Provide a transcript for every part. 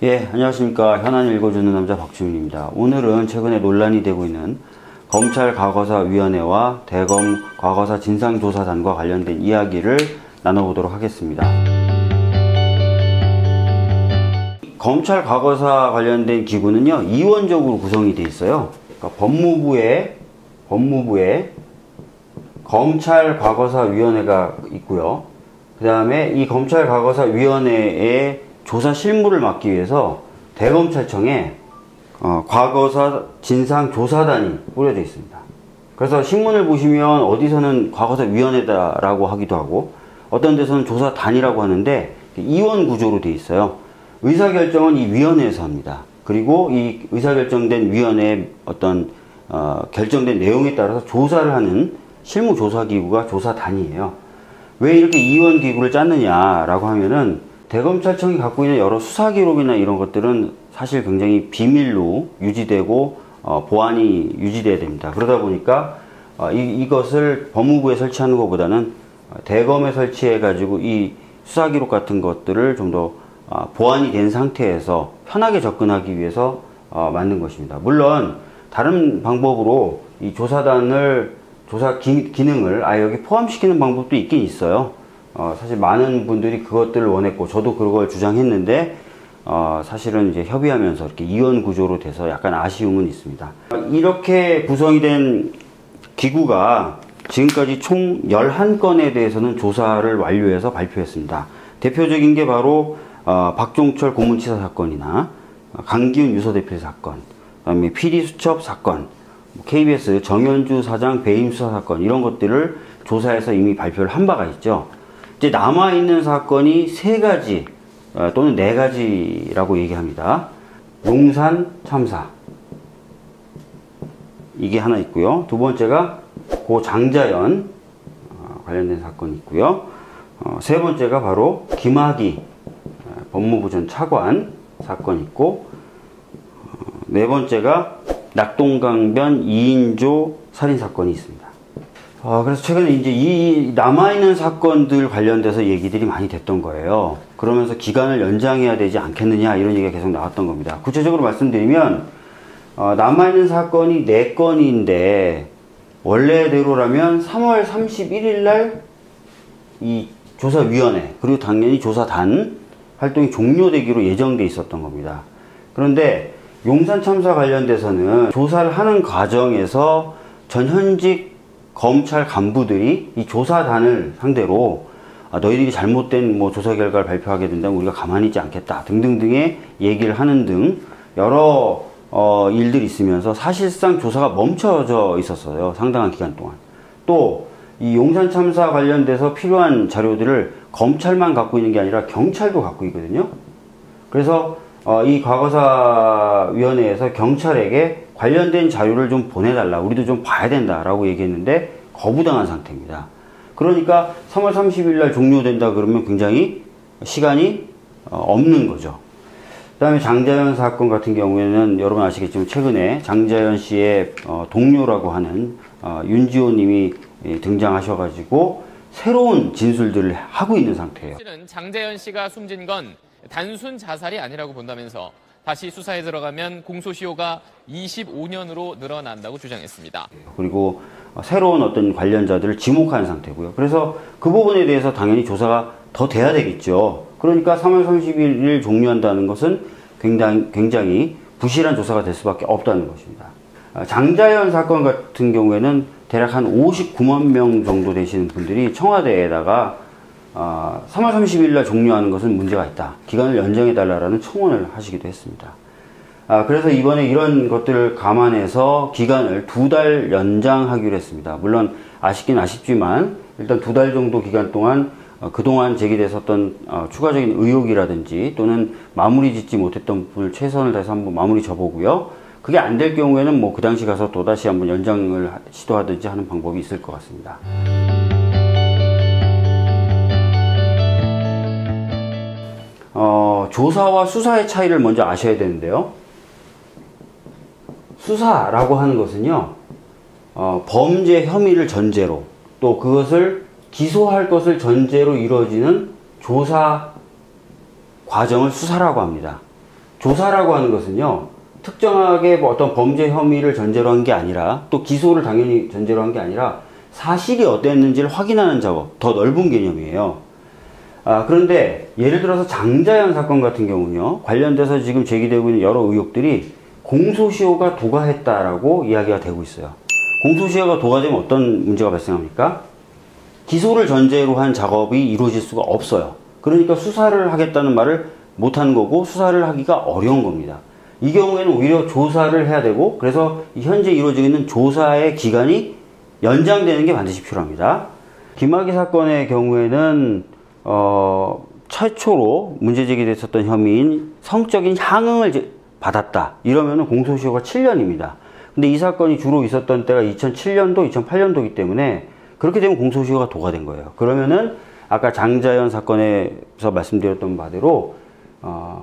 예, 안녕하십니까. 현안을 읽어주는 남자 박주민입니다. 오늘은 최근에 논란이 되고 있는 검찰과거사위원회와 대검 과거사 진상조사단과 관련된 이야기를 나눠보도록 하겠습니다. 검찰 과거사 관련된 기구는요, 이원적으로 구성이 되어 있어요. 그러니까 법무부에 검찰 과거사위원회가 있고요. 그 다음에 이 검찰 과거사위원회의 조사 실무를 맡기 위해서 대검찰청에 과거사 진상조사단이 꾸려져 있습니다. 그래서 신문을 보시면 어디서는 과거사위원회다라고 하기도 하고 어떤 데서는 조사단이라고 하는데 이원 구조로 되어 있어요. 의사결정은 이 위원회에서 합니다. 그리고 이 의사결정된 위원회의 어떤 결정된 내용에 따라서 조사를 하는 실무조사기구가 조사단이에요. 왜 이렇게 이원기구를 짰느냐라고 하면은 대검찰청이 갖고 있는 여러 수사기록이나 이런 것들은 사실 굉장히 비밀로 유지되고 보안이 유지돼야 됩니다. 그러다 보니까 이것을 법무부에 설치하는 것보다는 대검에 설치해 가지고 이 수사기록 같은 것들을 좀 더 보안이 된 상태에서 편하게 접근하기 위해서 만든 것입니다. 물론 다른 방법으로 이 조사단을 조사 기능을 아예 여기 포함시키는 방법도 있긴 있어요. 사실 많은 분들이 그것들을 원했고 저도 그걸 주장했는데 사실은 이제 협의하면서 이렇게 이원 구조로 돼서 약간 아쉬움은 있습니다. 이렇게 구성이 된 기구가 지금까지 총 11건에 대해서는 조사를 완료해서 발표했습니다. 대표적인 게 바로 박종철 고문치사 사건이나 강기훈 유서대필 사건, 그다음에 PD수첩 사건, KBS 정현주 사장 배임 수사 사건, 이런 것들을 조사해서 이미 발표를 한 바가 있죠. 이제 남아있는 사건이 3가지 또는 4가지라고 얘기합니다. 용산 참사, 이게 하나 있고요. 두 번째가 고 장자연 관련된 사건이 있고요. 세 번째가 바로 김학의 법무부 전 차관 사건이 있고, 네 번째가 낙동강변 2인조 살인사건이 있습니다. 그래서 최근에 이제 이 남아있는 사건들 관련돼서 얘기들이 많이 됐던 거예요. 그러면서 기간을 연장해야 되지 않겠느냐, 이런 얘기가 계속 나왔던 겁니다. 구체적으로 말씀드리면 남아있는 사건이 4건인데 원래대로라면 3월 31일 날 이 조사위원회 그리고 당연히 조사단 활동이 종료되기로 예정돼 있었던 겁니다. 그런데 용산 참사 관련돼서는 조사를 하는 과정에서 전현직 검찰 간부들이 이 조사단을 상대로 너희들이 잘못된 조사 결과를 발표하게 된다면 우리가 가만히 있지 않겠다 등등등의 얘기를 하는 등 여러 일들이 있으면서 사실상 조사가 멈춰져 있었어요. 상당한 기간 동안. 또 이 용산 참사 관련돼서 필요한 자료들을 검찰만 갖고 있는 게 아니라 경찰도 갖고 있거든요. 그래서 이 과거사위원회에서 경찰에게 관련된 자료를 좀 보내달라, 우리도 좀 봐야 된다라고 얘기했는데 거부당한 상태입니다. 그러니까 3월 30일 날 종료된다 그러면 굉장히 시간이 없는 거죠. 그 다음에 장자연 사건 같은 경우에는 여러분 아시겠지만 최근에 장자연 씨의 동료라고 하는 윤지호 님이 등장하셔가지고 새로운 진술들을 하고 있는 상태예요. 사실은 장자연 씨가 숨진 건 단순 자살이 아니라고 본다면서 다시 수사에 들어가면 공소시효가 25년으로 늘어난다고 주장했습니다. 그리고 새로운 어떤 관련자들을 지목한 상태고요. 그래서 그 부분에 대해서 당연히 조사가 더 돼야 되겠죠. 그러니까 3월 30일 종료한다는 것은 굉장히 부실한 조사가 될 수밖에 없다는 것입니다. 장자연 사건 같은 경우에는 대략 한 59만 명 정도 되시는 분들이 청와대에다가 3월 30일 날 종료하는 것은 문제가 있다, 기간을 연장해달라는 청원을 하시기도 했습니다. 그래서 이번에 이런 것들을 감안해서 기간을 2달 연장하기로 했습니다. 물론 아쉽긴 아쉽지만 일단 2달 정도 기간 동안 그동안 제기됐었던 추가적인 의혹이라든지 또는 마무리 짓지 못했던 부분을 최선을 다해서 한번 마무리 져보고요. 그게 안 될 경우에는 그 당시 가서 또다시 한번 연장을 시도하든지 하는 방법이 있을 것 같습니다. 조사와 수사의 차이를 먼저 아셔야 되는데요. 수사라고 하는 것은요, 범죄 혐의를 전제로 또 그것을 기소할 것을 전제로 이루어지는 조사 과정을 수사라고 합니다. 조사라고 하는 것은요, 특정하게 뭐 어떤 범죄 혐의를 전제로 한 게 아니라, 또 기소를 당연히 전제로 한 게 아니라 사실이 어땠는지를 확인하는 작업, 더 넓은 개념이에요. 그런데 예를 들어서 장자연 사건 같은 경우는요, 관련돼서 지금 제기되고 있는 여러 의혹들이 공소시효가 도가했다라고 이야기가 되고 있어요. 공소시효가 도가되면 어떤 문제가 발생합니까? 기소를 전제로 한 작업이 이루어질 수가 없어요. 그러니까 수사를 하겠다는 말을 못하는 거고, 수사를 하기가 어려운 겁니다. 이 경우에는 오히려 조사를 해야 되고, 그래서 현재 이루어지고 있는 조사의 기간이 연장되는 게 반드시 필요합니다. 김학의 사건의 경우에는 최초로 문제 제기됐었던 혐의인 성적인 향응을 받았다, 이러면 공소시효가 7년입니다. 근데 이 사건이 주로 있었던 때가 2007년도, 2008년도이기 때문에 그렇게 되면 공소시효가 도가된 거예요. 그러면은 아까 장자연 사건에서 말씀드렸던 바대로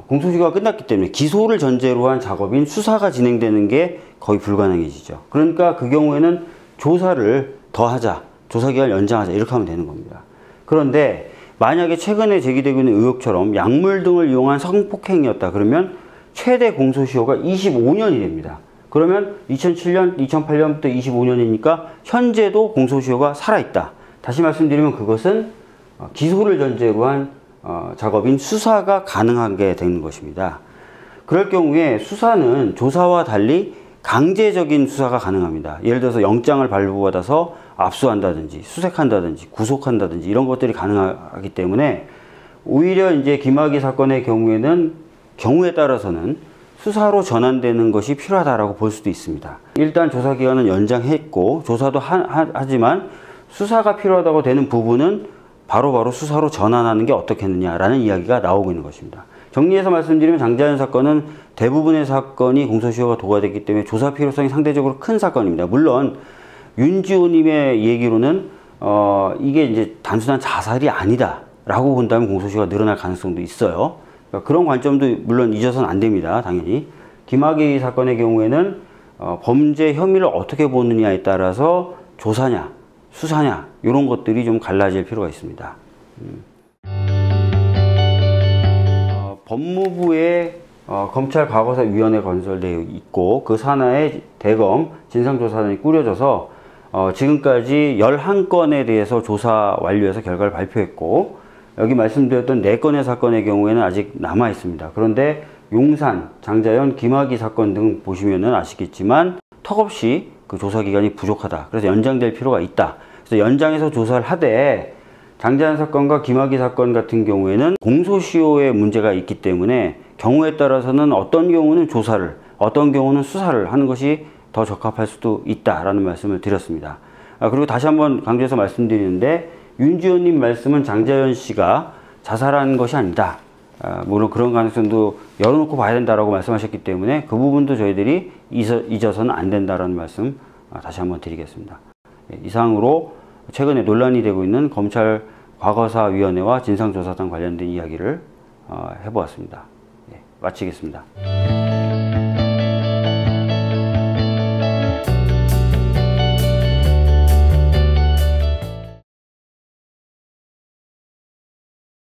공소시효가 끝났기 때문에 기소를 전제로 한 작업인 수사가 진행되는 게 거의 불가능해지죠. 그러니까 그 경우에는 조사를 더 하자, 조사기간을 연장하자, 이렇게 하면 되는 겁니다. 그런데 만약에 최근에 제기되고 있는 의혹처럼 약물 등을 이용한 성폭행이었다 그러면 최대 공소시효가 25년이 됩니다. 그러면 2007년, 2008년부터 25년이니까 현재도 공소시효가 살아있다. 다시 말씀드리면 그것은 기소를 전제로 한 작업인 수사가 가능하게 되는 것입니다. 그럴 경우에 수사는 조사와 달리 강제적인 수사가 가능합니다. 예를 들어서 영장을 발부받아서 압수한다든지 수색한다든지 구속한다든지 이런 것들이 가능하기 때문에 오히려 이제 김학의 사건의 경우에는 경우에 따라서는 수사로 전환되는 것이 필요하다라고 볼 수도 있습니다. 일단 조사 기간은 연장했고 조사도 하지만 수사가 필요하다고 되는 부분은 바로바로 수사로 전환하는 게 어떻겠느냐라는 이야기가 나오고 있는 것입니다. 정리해서 말씀드리면 장자연 사건은 대부분의 사건이 공소시효가 도과됐기 때문에 조사 필요성이 상대적으로 큰 사건입니다. 물론 윤지호님의 얘기로는 이게 이제 단순한 자살이 아니다라고 본다면 공소시효가 늘어날 가능성도 있어요. 그러니까 그런 관점도 물론 잊어서는 안 됩니다. 당연히 김학의 사건의 경우에는 범죄 혐의를 어떻게 보느냐에 따라서 조사냐 수사냐 이런 것들이 좀 갈라질 필요가 있습니다. 법무부에 검찰 과거사위원회 건설되어 있고 그 산하에 대검 진상조사단이 꾸려져서 지금까지 11건에 대해서 조사 완료해서 결과를 발표했고 여기 말씀드렸던 4건의 사건의 경우에는 아직 남아 있습니다. 그런데 용산, 장자연, 김학의 사건 등 보시면은 아시겠지만 턱없이 그 조사 기간이 부족하다. 그래서 연장될 필요가 있다. 그래서 연장해서 조사를 하되 장자연 사건과 김학의 사건 같은 경우에는 공소시효의 문제가 있기 때문에 경우에 따라서는 어떤 경우는 조사를, 어떤 경우는 수사를 하는 것이 더 적합할 수도 있다라는 말씀을 드렸습니다. 그리고 다시 한번 강조해서 말씀드리는데 윤지호님 말씀은 장자연 씨가 자살한 것이 아니다. 물론 그런 가능성도 열어놓고 봐야 된다라고 말씀하셨기 때문에 그 부분도 저희들이 잊어서는 안 된다라는 말씀 다시 한번 드리겠습니다. 이상으로 최근에 논란이 되고 있는 검찰 과거사위원회와 진상조사단 관련된 이야기를 해보았습니다. 마치겠습니다.